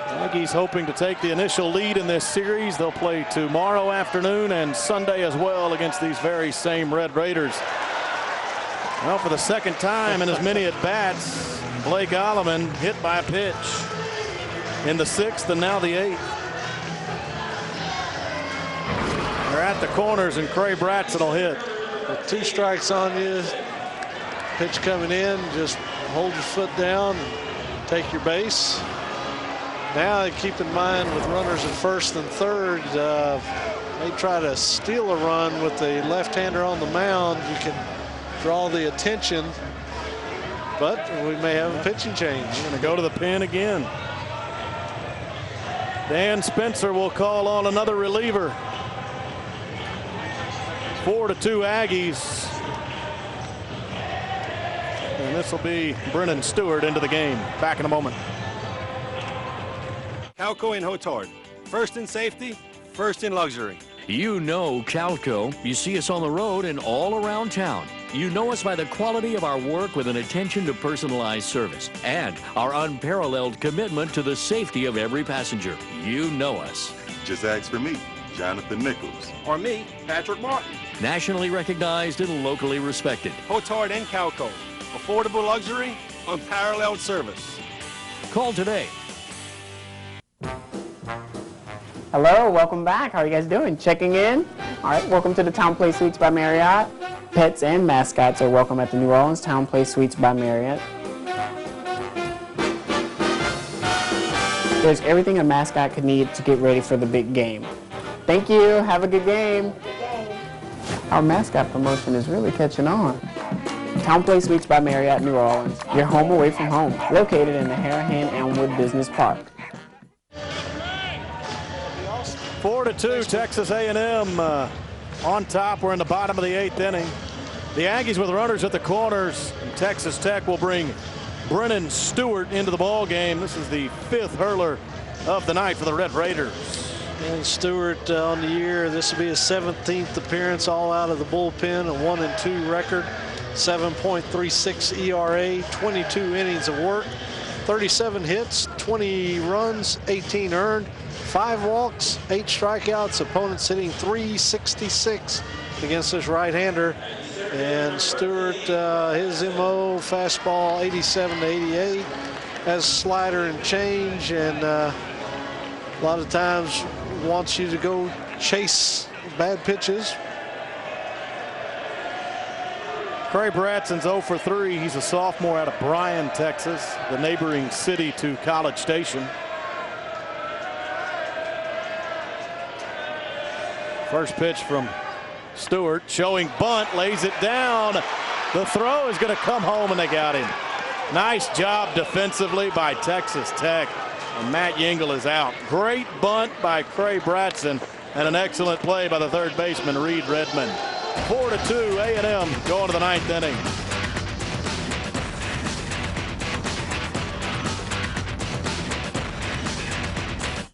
Speaker 1: Aggies hoping to take the initial lead in this series. They'll play tomorrow afternoon and Sunday as well against these very same Red Raiders. Well, for the second time in as many at-bats, Blake Alleman hit by a pitch in the 6th and now the 8th. They're at the corners and Cray Bratson will hit.
Speaker 2: With 2 strikes on you, pitch coming in, just hold your foot down and take your base. Now keep in mind with runners at first and third, they try to steal a run with the left-hander on the mound. You can draw the attention, but we may have a pitching change.
Speaker 1: We're going to go to the pen again. Dan Spencer will call on another reliever. 4-2 Aggies. And this will be Brennan Stewart into the game. Back in a moment.
Speaker 15: Calco and Hotard. First in safety, first in luxury.
Speaker 16: You know Calco. You see us on the road and all around town. You know us by the quality of our work with an attention to personalized service and our unparalleled commitment to the safety of every passenger. You know us.
Speaker 17: Just ask for me, Jonathan Nichols.
Speaker 12: Or me, Patrick Martin.
Speaker 16: Nationally recognized and locally respected.
Speaker 15: Hotard and Calco. Affordable luxury, unparalleled service.
Speaker 16: Call today.
Speaker 10: Hello, welcome back. How are you guys doing? Checking in? All right, welcome to the Town Place Suites by Marriott. Pets and mascots are welcome at the New Orleans Town Place Suites by Marriott. There's everything a mascot could need to get ready for the big game. Thank you. Have a good game. Our mascot promotion is really catching on. Town Place Suites by Marriott, New Orleans. Your home away from home. Located in the Harahan Elmwood Business Park.
Speaker 1: 4-2 Texas A&M on top. We're in the bottom of the 8th inning. The Aggies with runners at the corners. And Texas Tech will bring Brennan Stewart into the ball game. This is the 5th hurler of the night for the Red Raiders.
Speaker 2: And Stewart on the year, this will be his 17th appearance, all out of the bullpen, a 1-2 record, 7.36 ERA, 22 innings of work, 37 hits, 20 runs, 18 earned. 5 walks, 8 strikeouts, opponents hitting .366 against this right-hander. And Stewart, his MO, fastball 87 to 88, has slider and change, and a lot of times wants you to go chase bad pitches.
Speaker 1: Cray Bratson's 0 for 3. He's a sophomore out of Bryan, Texas, the neighboring city to College Station. First pitch from Stewart, showing bunt, lays it down. The throw is going to come home, and they got him. Nice job defensively by Texas Tech, and Matt Yingle is out. Great bunt by Cray Bratson, and an excellent play by the third baseman, Reed Redmond. 4-2, A&M going to the 9th inning.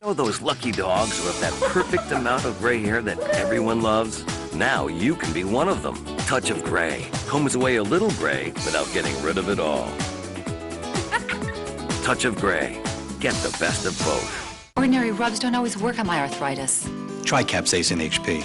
Speaker 3: You know those lucky dogs with that perfect amount of gray hair that everyone loves? Now you can be one of them. Touch of Gray combs away a little gray without getting rid of it all. Touch of Gray. Get the best of both.
Speaker 7: Ordinary rubs don't always work on my arthritis.
Speaker 8: Try Capsaicin HP.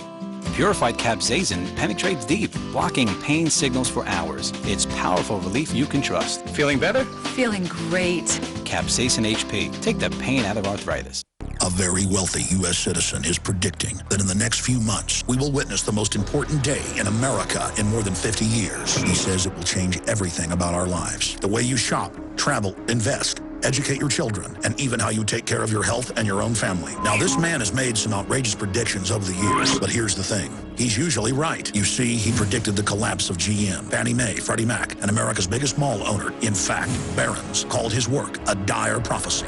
Speaker 8: Purified capsaicin penetrates deep, blocking pain signals for hours. It's powerful relief you can trust. Feeling better?
Speaker 7: Feeling great.
Speaker 8: Capsaicin HP. Take the pain out of arthritis.
Speaker 5: A very wealthy U.S. citizen is predicting that in the next few months, we will witness the most important day in America in more than 50 years. He says it will change everything about our lives. The way you shop, travel, invest, educate your children, and even how you take care of your health and your own family. Now, this man has made some outrageous predictions over the years, but here's the thing. He's usually right. You see, he predicted the collapse of GM, Fannie Mae, Freddie Mac, and America's biggest mall owner. In fact, Barron's called his work a dire prophecy.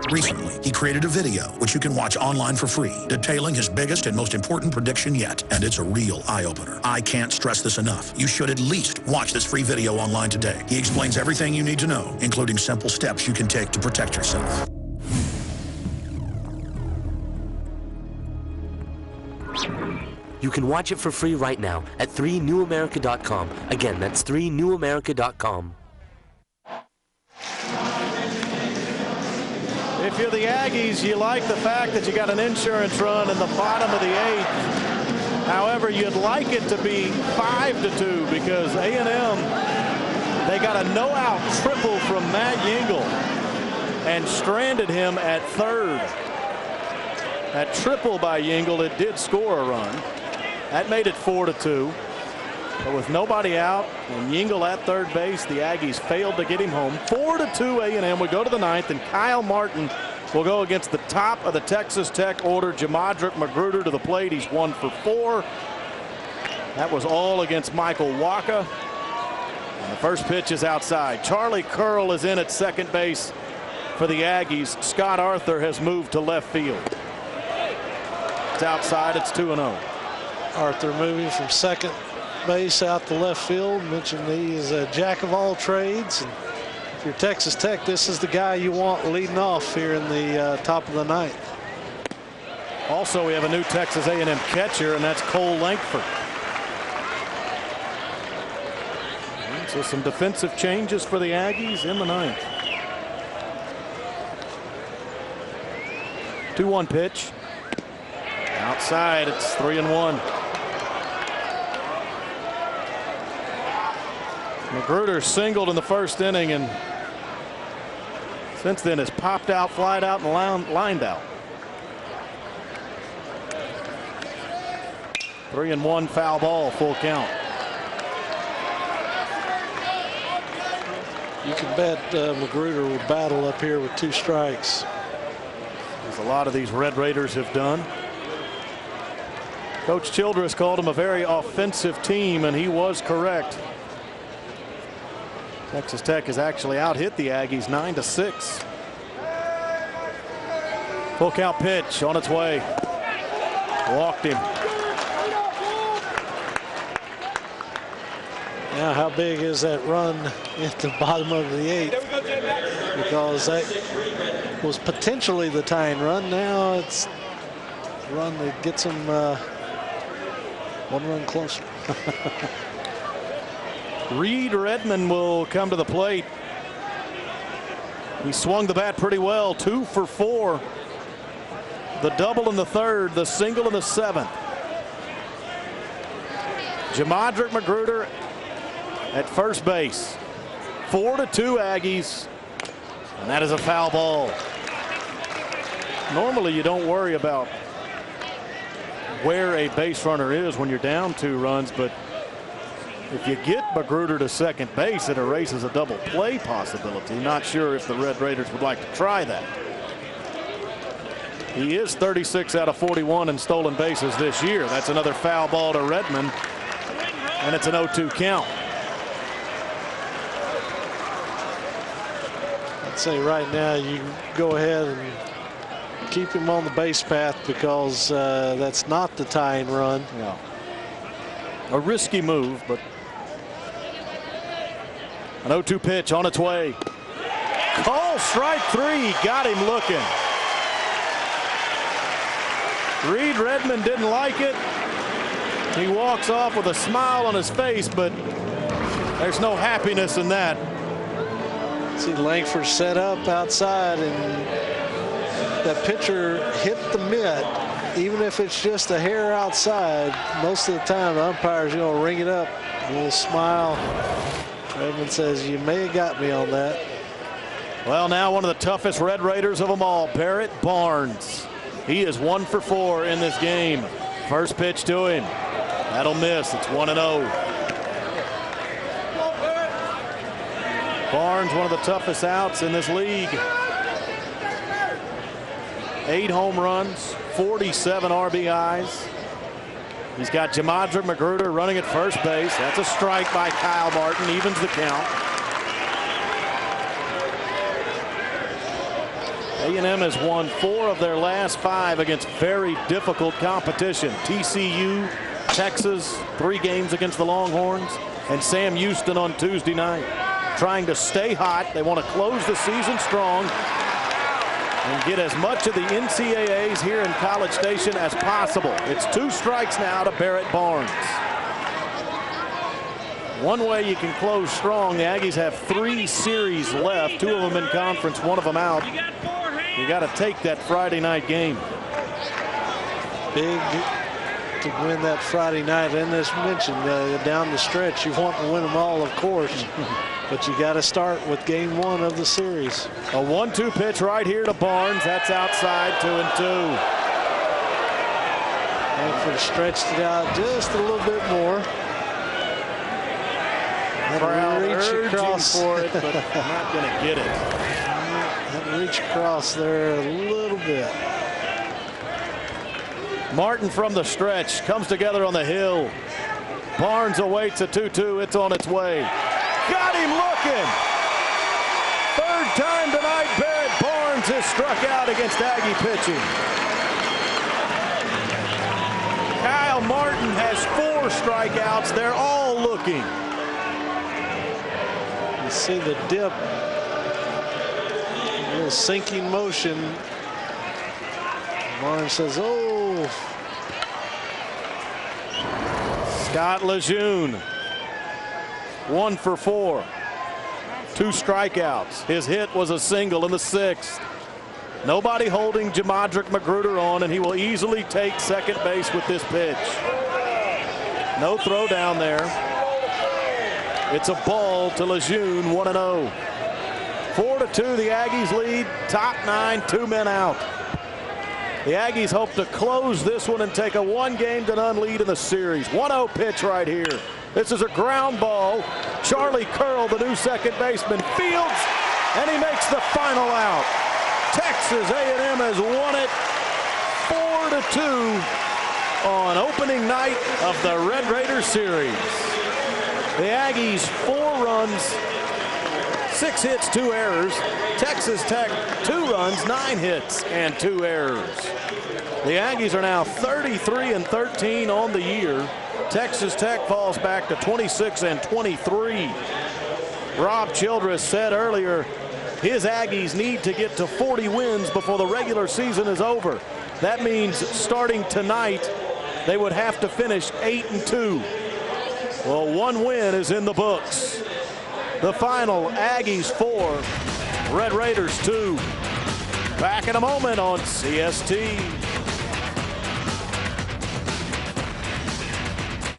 Speaker 5: Recently, he created a video, which you can watch online for free, detailing his biggest and most important prediction yet, and it's a real eye-opener. I can't stress this enough. You should at least watch this free video online today. He explains everything you need to know, including simple steps you can take to protect yourself.
Speaker 6: You can watch it for free right now at 3newamerica.com. Again, that's 3newamerica.com.
Speaker 1: If you're the Aggies, you like the fact that you got an insurance run in the bottom of the 8th. However, you'd like it to be 5-2 because A&M, they got a no-out triple from Matt Yingle and stranded him at third. That triple by Yingle, it did score a run. That made it 4-2. But with nobody out and Yingle at third base, the Aggies failed to get him home. 4-2 A&M. We go to the 9th, and Kyle Martin will go against the top of the Texas Tech order, Jamadric Magruder, to the plate. He's 1 for 4. That was all against Michael Waka. And the first pitch is outside. Charlie Curl is in at second base for the Aggies. Scott Arthur has moved to left field. It's outside. It's 2-0.
Speaker 2: Arthur moving from second base out to left field. Mentioned he is a jack of all trades, and if you're Texas Tech, this is the guy you want leading off here in the top of the 9th.
Speaker 1: Also, we have a new Texas A&M catcher, and that's Cole Lankford. So some defensive changes for the Aggies in the 9th. 2-1 pitch. Outside, it's 3-1. Magruder singled in the first inning, and since then has popped out, flied out, and lined out. 3-1, foul ball, full count.
Speaker 2: You can bet Magruder will battle up here with 2 strikes.
Speaker 1: As a lot of these Red Raiders have done. Coach Childress called him a very offensive team, and he was correct. Texas Tech has actually out-hit the Aggies 9-6. Full count pitch on its way. Walked him.
Speaker 2: Now, how big is that run at the bottom of the 8th? Because that was potentially the tying run. Now it's a run that gets them 1 run closer.
Speaker 1: Reed Redmond will come to the plate. He swung the bat pretty well, 2 for 4. The double in the third, the single in the seventh. Jamadric Magruder at first base. 4-2 Aggies, and that is a foul ball. Normally you don't worry about where a base runner is when you're down 2 runs, but if you get Magruder to second base, it erases a double play possibility. Not sure if the Red Raiders would like to try that. He is 36 out of 41 in stolen bases this year. That's another foul ball to Redmond, and it's an 0-2 count.
Speaker 2: I'd say right now you go ahead and keep him on the base path because that's not the tying run.
Speaker 1: Yeah. A risky move, but an 0-2 pitch on its way. Call strike 3, got him looking. Reed Redmond didn't like it. He walks off with a smile on his face, but there's no happiness in that.
Speaker 2: See Langford set up outside, and that pitcher hit the mitt. Even if it's just a hair outside, most of the time the umpire's going to ring it up. A little smile. Redmond says, you may have got me on that.
Speaker 1: Well, now one of the toughest Red Raiders of them all, Barrett Barnes. He is 1 for 4 in this game. First pitch to him. That'll miss. It's 1-0. Barnes, one of the toughest outs in this league. 8 home runs, 47 RBIs. He's got Jamadric Magruder running at first base. That's a strike by Kyle Martin, evens the count. A&M has won 4 of their last 5 against very difficult competition. TCU, Texas, 3 games against the Longhorns, and Sam Houston on Tuesday night. Trying to stay hot. They want to close the season strong and get as much of the NCAAs here in College Station as possible. It's 2 strikes now to Barrett Barnes. One way you can close strong, the Aggies have 3 series left, 2 of them in conference, 1 of them out. You got to take that Friday night game.
Speaker 2: Big to win that Friday night. And as mentioned, down the stretch, you want to win them all, of course. But you got to start with game 1 of the series.
Speaker 1: A 1-2 pitch right here to Barnes. That's outside, 2-2.
Speaker 2: Langford stretched it out just a little bit more.
Speaker 1: Crowd urging for it, but not going to get it.
Speaker 2: Had to reach across there a little bit.
Speaker 1: Martin from the stretch comes together on the hill. Barnes awaits a 2-2. It's on its way. Got him looking. Third time tonight, Barrett Barnes has struck out against Aggie pitching. Kyle Martin has 4 strikeouts. They're all looking.
Speaker 2: You see the dip. A little sinking motion. Barnes says, oh.
Speaker 1: Scott Lejeune, 1 for 4. 2 strikeouts. His hit was a single in the 6th. Nobody holding Jamadric Magruder on, and he will easily take second base with this pitch. No throw down there. It's a ball to Lejeune, 1-0. 4-2, the Aggies lead. Top 9, 2 men out. The Aggies hope to close this one and take a 1-game-to-none lead in the series. 1-0 pitch right here. This is a ground ball. Charlie Curl, the new second baseman, fields, and he makes the final out. Texas A&M has won it 4-2 on opening night of the Red Raiders series. The Aggies 4 runs, 6 hits, 2 errors. Texas Tech 2 runs, 9 hits, and 2 errors. The Aggies are now 33-13 on the year. Texas Tech falls back to 26-23. Rob Childress said earlier his Aggies need to get to 40 wins before the regular season is over. That means starting tonight, they would have to finish 8-2. Well, 1 win is in the books. The final, Aggies 4, Red Raiders 2. Back in a moment on CST.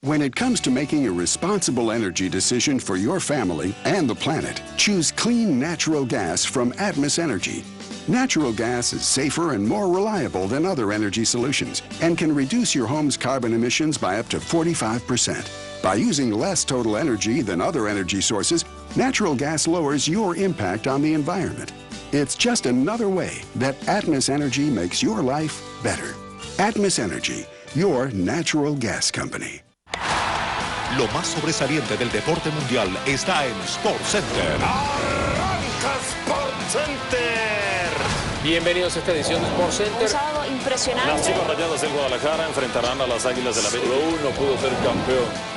Speaker 18: When it comes to making a responsible energy decision for your family and the planet, choose clean natural gas from Atmos Energy. Natural gas is safer and more reliable than other energy solutions and can reduce your home's carbon emissions by up to 45%. By using less total energy than other energy sources, natural gas lowers your impact on the environment. It's just another way that Atmos Energy makes your life better. Atmos Energy, your natural gas company.
Speaker 11: Lo más sobresaliente del deporte mundial está en SportsCenter.
Speaker 12: Arranca SportsCenter.
Speaker 13: Bienvenidos a esta edición de SportsCenter.
Speaker 19: Un sábado impresionante.
Speaker 12: Las Chivas Rayadas del Guadalajara enfrentarán a las Águilas del América.
Speaker 13: Solo uno pudo ser campeón.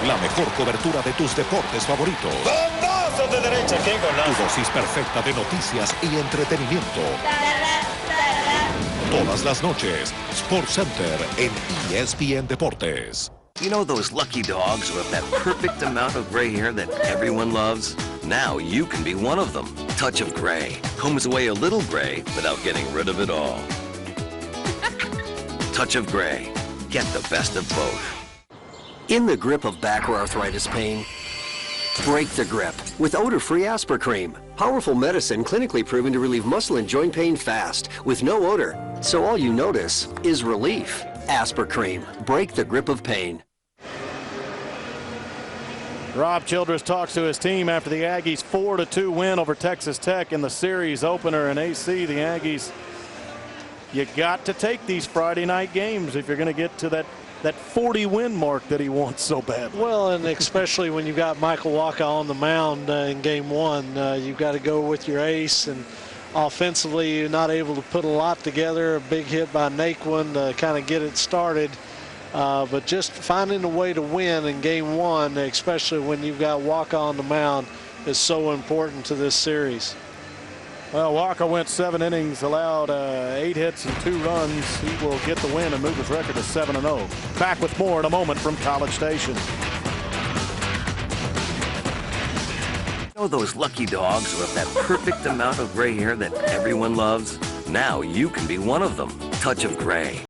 Speaker 11: La mejor cobertura de tus deportes favoritos.
Speaker 12: ¡Bombazo de derecha! ¡Qué golazo!
Speaker 11: Tu dosis perfecta de noticias y entretenimiento. Todas las noches, SportsCenter en ESPN Deportes.
Speaker 3: You know those lucky dogs who have that perfect amount of gray hair that everyone loves? Now you can be one of them. Touch of Gray combs away a little gray without getting rid of it all. Touch of Gray. Get the best of both.
Speaker 4: In the grip of back or arthritis pain, break the grip with odor-free Aspercream. Powerful medicine clinically proven to relieve muscle and joint pain fast with no odor. So all you notice is relief. Aspercream. Break the grip of pain.
Speaker 1: Rob Childress talks to his team after the Aggies' 4-2 win over Texas Tech in the series opener in AC. The Aggies, you got to take these Friday night games if you're going to get to that 40-win mark that he wants so bad.
Speaker 2: Well, and especially when you've got Michael Waka on the mound in game one, you've got to go with your ace. And offensively, you're not able to put a lot together. A big hit by Naquin to kind of get it started. But just finding a way to win in game one, especially when you've got Waka on the mound, is so important to this series.
Speaker 1: Well, Waka went 7 innings, allowed 8 hits and 2 runs. He will get the win and move his record to 7-0. Back with more in a moment from College Station.
Speaker 3: You know those lucky dogs who have that perfect amount of gray hair that everyone loves? Now you can be one of them. Touch of Gray